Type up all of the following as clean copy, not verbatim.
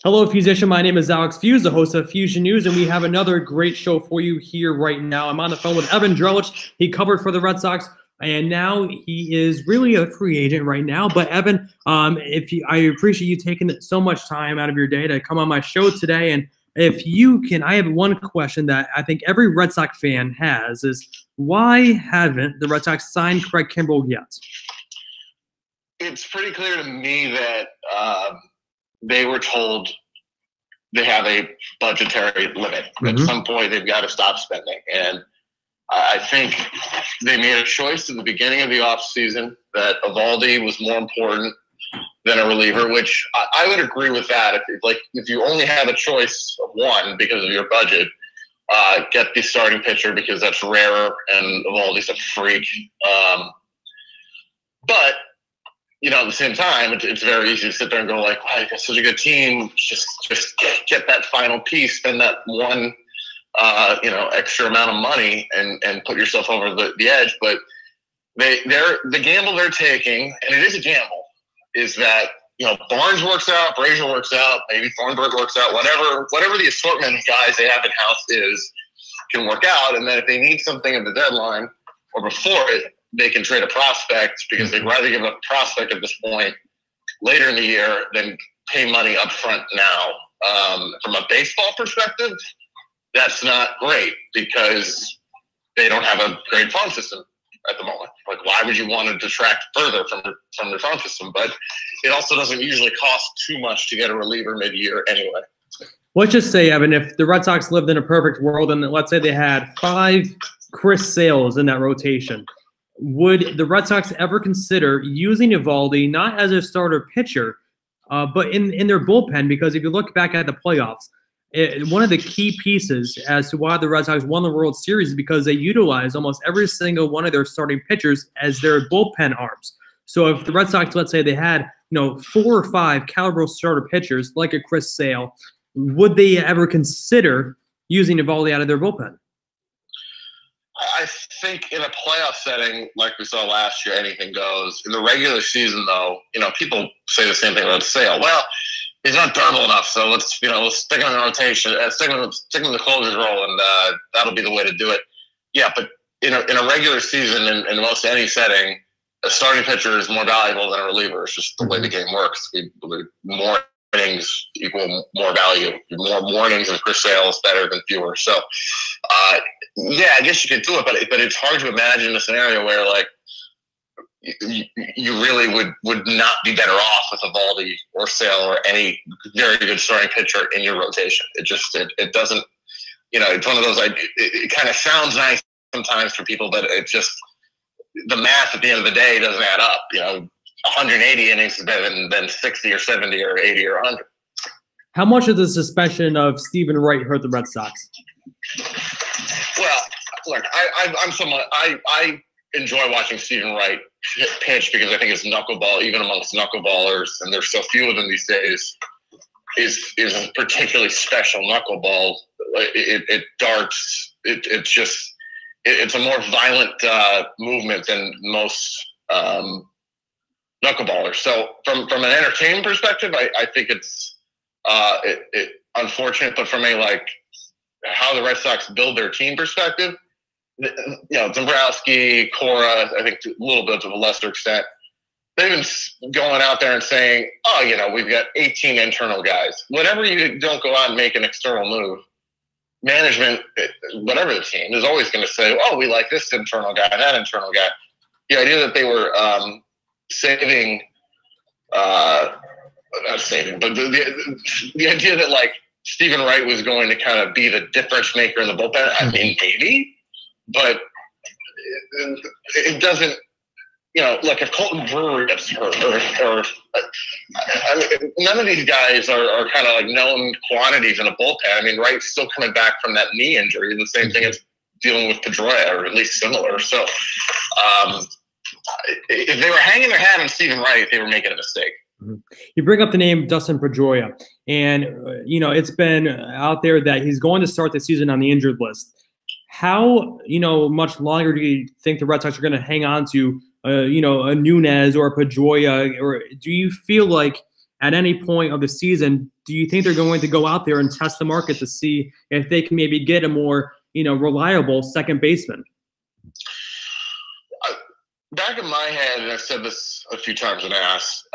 Hello, Feuzion. My name is Alex Fuse, the host of Feuzion News, and we have another great show for you here right now. I'm on the phone with Evan Drellich. He covered for the Red Sox, and now he is really a free agent right now. But Evan, I appreciate you taking so much time out of your day to come on my show today. And if you can, I have one question that I think every Red Sox fan has: is why haven't the Red Sox signed Craig Kimbrel yet? It's pretty clear to me that they were told they have a budgetary limit. At some point, they've got to stop spending. And I think they made a choice at the beginning of the offseason that Eovaldi was more important than a reliever, which I would agree with that. If you only have a choice of one because of your budget, get the starting pitcher because that's rarer and Eovaldi's a freak. But at the same time, it's very easy to sit there and go like, wow, you got such a good team. Just get that final piece, spend that one, extra amount of money and put yourself over the edge. But the gamble they're taking, and it is a gamble, is that, Barnes works out, Brazier works out, maybe Thornburg works out, whatever the assortment of guys they have in-house is can work out. And then if they need something at the deadline or before it, they can trade a prospect because they'd rather give up a prospect at this point later in the year than pay money up front now. From a baseball perspective, that's not great because they don't have a great farm system at the moment. Like, why would you want to detract further from the farm system? But it also doesn't usually cost too much to get a reliever mid-year anyway. Let's just say, Evan, if the Red Sox lived in a perfect world and let's say they had 5 Chris Sales in that rotation, would the Red Sox ever consider using Eovaldi not as a starter pitcher, but in their bullpen? Because if you look back at the playoffs, one of the key pieces as to why the Red Sox won the World Series is because they utilized almost every single one of their starting pitchers as their bullpen arms. So if the Red Sox, let's say they had 4 or 5 caliber starter pitchers like a Chris Sale, would they ever consider using Eovaldi out of their bullpen? I think in a playoff setting like we saw last year, anything goes. In the regular season, though, people say the same thing about Sale. Well, he's not durable enough, so let's stick him in the rotation, stick him in the closer's role, and that'll be the way to do it. Yeah, but in a regular season, in most any setting, a starting pitcher is more valuable than a reliever. It's just the way the game works. More innings equal more value. More innings of Chris Sale is better than fewer. So, yeah, I guess you could do it, but it's hard to imagine a scenario where like you really would not be better off with Eovaldi or Sale or any very good starting pitcher in your rotation. It doesn't. It's one of those. It kind of sounds nice sometimes for people, but it just the math at the end of the day doesn't add up. 180 innings is better than 60 or 70 or 80 or 100. How much of the suspension of Stephen Wright hurt the Red Sox? Well, look, I enjoy watching Stephen Wright pitch because I think his knuckleball, even amongst knuckleballers, and there's so few of them these days, is a particularly special knuckleball. It darts. It's a more violent movement than most knuckleballers. So from an entertainment perspective, I think it's unfortunate, but from a how the Red Sox build their team perspective, Dombrowski, Cora, I think a little bit to a lesser extent, they've been going out there and saying, we've got 18 internal guys. Whenever you don't go out and make an external move, management, whatever the team, is always going to say, we like this internal guy, that internal guy. The idea that they were saving, not saving, but the idea that Stephen Wright was going to kind of be the difference maker in the bullpen, I mean, maybe, but it doesn't, if Colton Brewer gets hurt, or none of these guys are kind of known quantities in a bullpen. I mean, Wright's still coming back from that knee injury, the same thing as dealing with Pedroia, or at least similar. So if they were hanging their hat on Stephen Wright, they were making a mistake. You bring up the name Dustin Pedroia, and it's been out there that he's going to start the season on the injured list. How much longer do you think the Red Sox are going to hang on to a Nunez or a Pedroia, or do you feel like at any point of the season, do you think they're going to go out there and test the market to see if they can maybe get a more, reliable second baseman? Back in my head, and I've said this a few times when asked,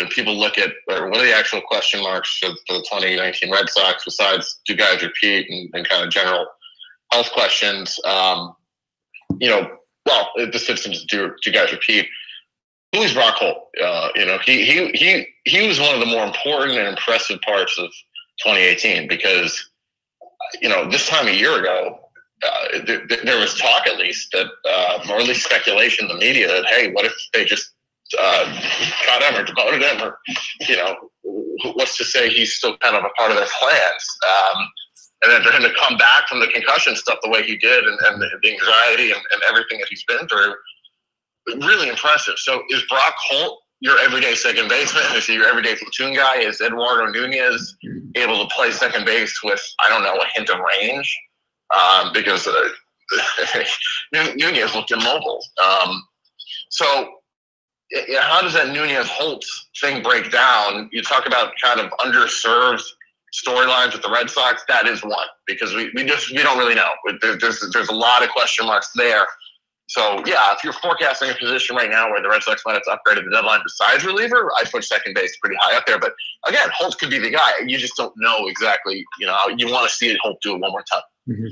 people look at what are the actual question marks for the 2019 Red Sox besides do guys repeat and kind of general health questions. This fits into do guys repeat. Who's Brock Holt? He was one of the more important and impressive parts of 2018 because, this time a year ago, there was talk at least that, or at least speculation in the media that, hey, what if they just cut him or demoted him or, what's to say he's still kind of a part of their plans. And then for him to come back from the concussion stuff the way he did and the anxiety and everything that he's been through, really impressive. So is Brock Holt your everyday second baseman? Is he your everyday platoon guy? Is Eduardo Nunez able to play second base with, a hint of range? Because Nunez looked immobile. So how does that Nunez-Holt thing break down? You talk about kind of underserved storylines with the Red Sox. That is one, because we don't really know. There's a lot of question marks there. So, if you're forecasting a position right now where the Red Sox might have to upgrade at the deadline besides reliever, I'd put second base pretty high up there. But, again, Holt could be the guy. You just don't know exactly, you want to see Holt do it one more time. Mm-hmm.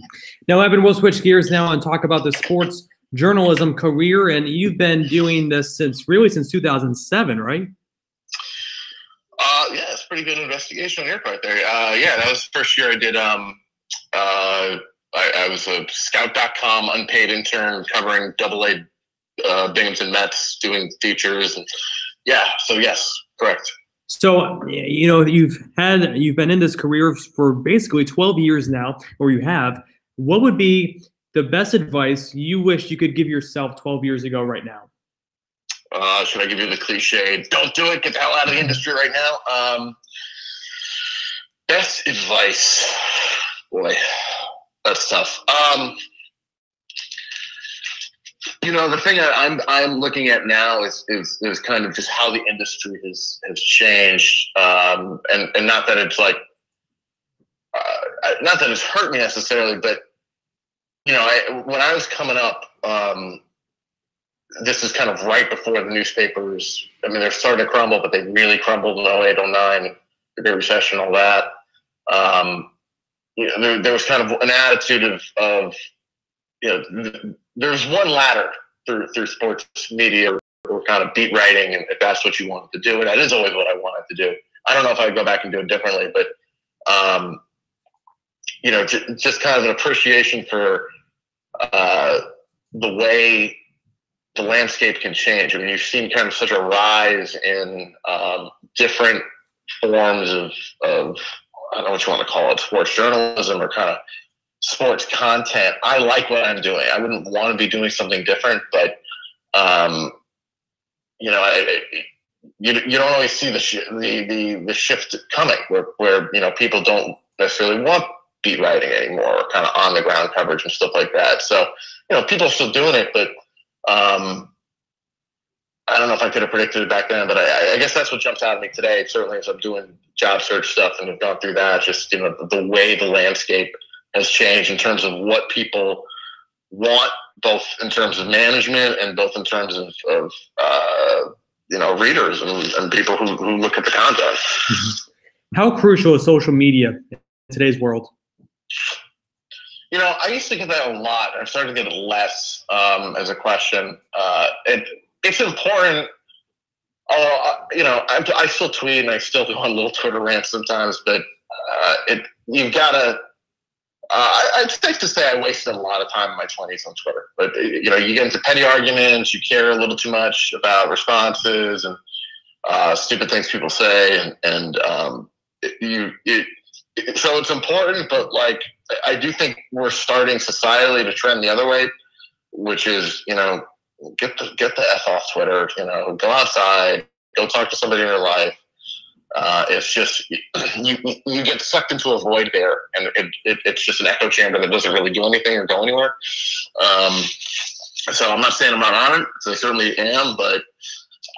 Now, Evan, we'll switch gears now and talk about the sports journalism career. And you've been doing this since 2007, right? It's a pretty good investigation on your part there. That was the first year I did I was a Scout.com unpaid intern covering AA Binghamton Mets, doing features, and so yes, correct. So you've been in this career for basically 12 years now, or you have. What would be the best advice you wish you could give yourself 12 years ago right now? Should I give you the cliche? Don't do it. Get the hell out of the industry right now. Best advice, boy. That's tough. The thing that I'm looking at now is kind of just how the industry has changed, and not that it's like, not that it's hurt me necessarily, but when I was coming up, this is kind of right before the newspapers. I mean, they're starting to crumble, but they really crumbled in 08, 09, the Great Recession, all that. There was kind of an attitude of there's one ladder through sports media or kind of beat writing, and if that's what you wanted to do, and that is always what I wanted to do. I don't know if I'd go back and do it differently, but just kind of an appreciation for the way the landscape can change. I mean, you've seen kind of such a rise in different forms of I don't know what you want to call it, sports journalism or kind of sports content. I like what I'm doing. I wouldn't want to be doing something different, but you don't always see the shift coming where people don't necessarily want beat writing anymore, or kind of on the ground coverage and stuff like that. So people are still doing it, but I don't know if I could have predicted it back then, but I guess that's what jumps out at me today. Certainly as I'm doing job search stuff and have gone through that, just, the way the landscape has changed in terms of what people want, both in terms of management and both in terms of readers and people who look at the content. How crucial is social media in today's world? I used to get that a lot. I'm starting to get it less as a question. It's important. I still tweet and I still do on little Twitter rants sometimes, but you've got to. It's safe to say I wasted a lot of time in my 20s on Twitter. But you get into petty arguments. You care a little too much about responses and stupid things people say, so it's important. But I do think we're starting societally to trend the other way, which is get the F off Twitter. Go outside, go talk to somebody in your life. It's just you get sucked into a void there, and it's just an echo chamber that doesn't really do anything or go anywhere. So I'm not saying I'm not on it, so I certainly am, but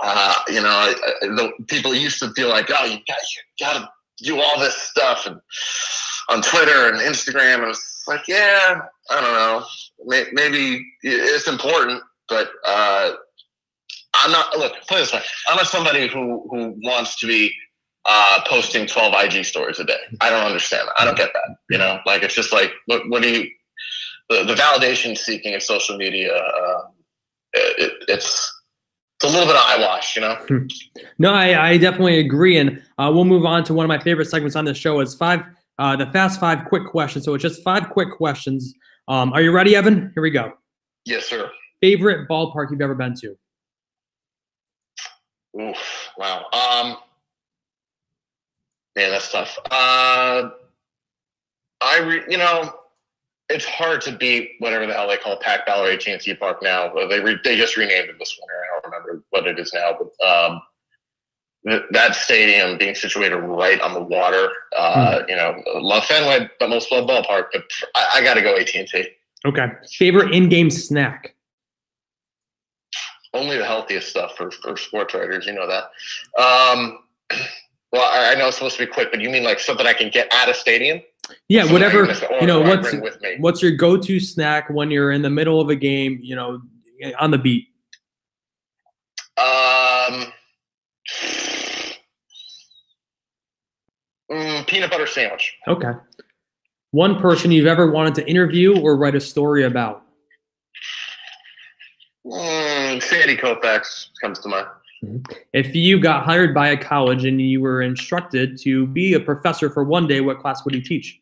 the people used to feel like, oh, you got to do all this stuff and on Twitter and Instagram. And it's like, yeah, I don't know. Maybe it's important, but I'm not. Look, put it this way: I'm not somebody who wants to be posting 12 IG stories a day. I don't understand that. I don't get that. Like it's just like, what do you? The validation seeking in social media, it's a little bit of eyewash, No, I definitely agree, and we'll move on to one of my favorite segments on this show. Is the Fast 5 quick questions. So it's just 5 quick questions. Are you ready, Evan? Here we go. Yes, sir. Favorite ballpark you've ever been to? Oof, wow. Man, that's tough. It's hard to beat whatever the hell they call Pac Ballard AT&T Park now. They just renamed it this winter. I don't remember what it is now, but that stadium being situated right on the water, love Fenway, but most love ballpark. But I got to go AT&T. Okay. Favorite in-game snack? Only the healthiest stuff for sports writers. You know that. Well, I know it's supposed to be quick, but you mean like something I can get at a stadium? Yeah, whatever. What's your go-to snack when you're in the middle of a game? On the beat. Peanut butter sandwich. Okay. One person you've ever wanted to interview or write a story about? Sandy Koufax comes to mind. If you got hired by a college and you were instructed to be a professor for one day, what class would you teach?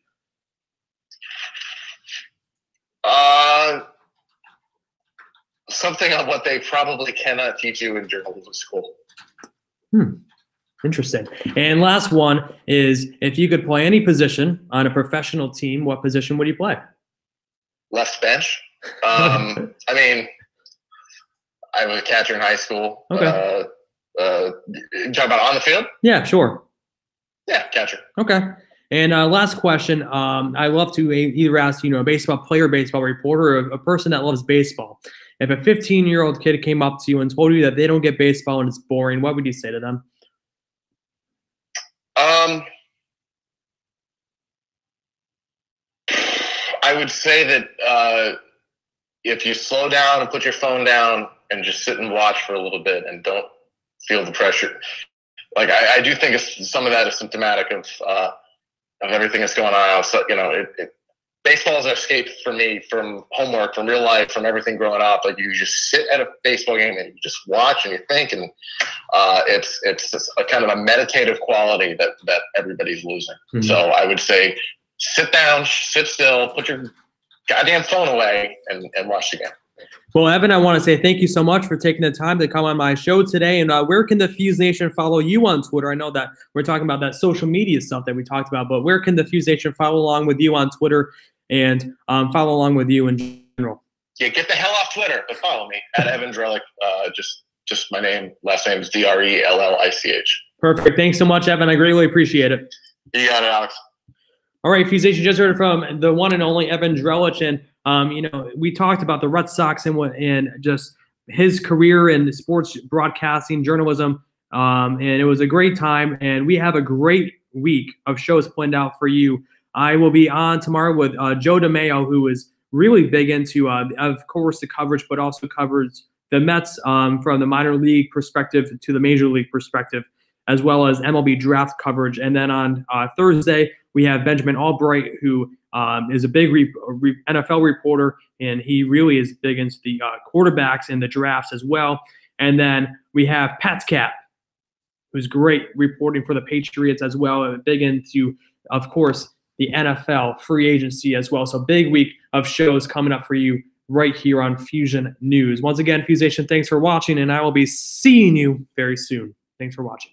Something on what they probably cannot teach you in journalism school. Interesting. And last one is, if you could play any position on a professional team, what position would you play? Left bench. I mean, I was a catcher in high school. Okay. You talking about on the field? Yeah, sure. Yeah, catcher. Okay. And last question. I love to either ask, a baseball player, baseball reporter, or a person that loves baseball. If a 15-year-old kid came up to you and told you that they don't get baseball and it's boring, what would you say to them? I would say that if you slow down and put your phone down and just sit and watch for a little bit and don't feel the pressure. Like I do think some of that is symptomatic of everything that's going on outside. Baseball is an escape for me from homework, from real life, from everything growing up. Like you just sit at a baseball game and you just watch and you think, and it's just a kind of a meditative quality that everybody's losing. Mm-hmm. So I would say, sit down, sit still, put your goddamn phone away, and watch the game. Well, Evan, I want to say thank you so much for taking the time to come on my show today. And where can the Fuse Nation follow you on Twitter? I know that we're talking about that social media stuff that we talked about, but where can the Fuse Nation follow along with you on Twitter and follow along with you in general? Yeah, get the hell off Twitter, but follow me at Evan Drellich. Just my name, last name is Drellich. Perfect. Thanks so much, Evan. I greatly appreciate it. You got it, Alex. All right, Fuse Nation, just heard from the one and only Evan Drellich, and we talked about the Red Sox and just his career in sports broadcasting, journalism, and it was a great time. And we have a great week of shows planned out for you. I will be on tomorrow with Joe DeMeo, who is really big into, of course, the coverage, but also covers the Mets from the minor league perspective to the major league perspective, as well as MLB draft coverage. And then on Thursday, we have Benjamin Albright, who is a big NFL reporter, and he really is big into the quarterbacks and the drafts as well. And then we have Pat's Cat, who's great reporting for the Patriots as well, and big into, of course, the NFL free agency as well. So big week of shows coming up for you right here on Fusion News. Once again, Fuse Nation, thanks for watching, and I will be seeing you very soon. Thanks for watching.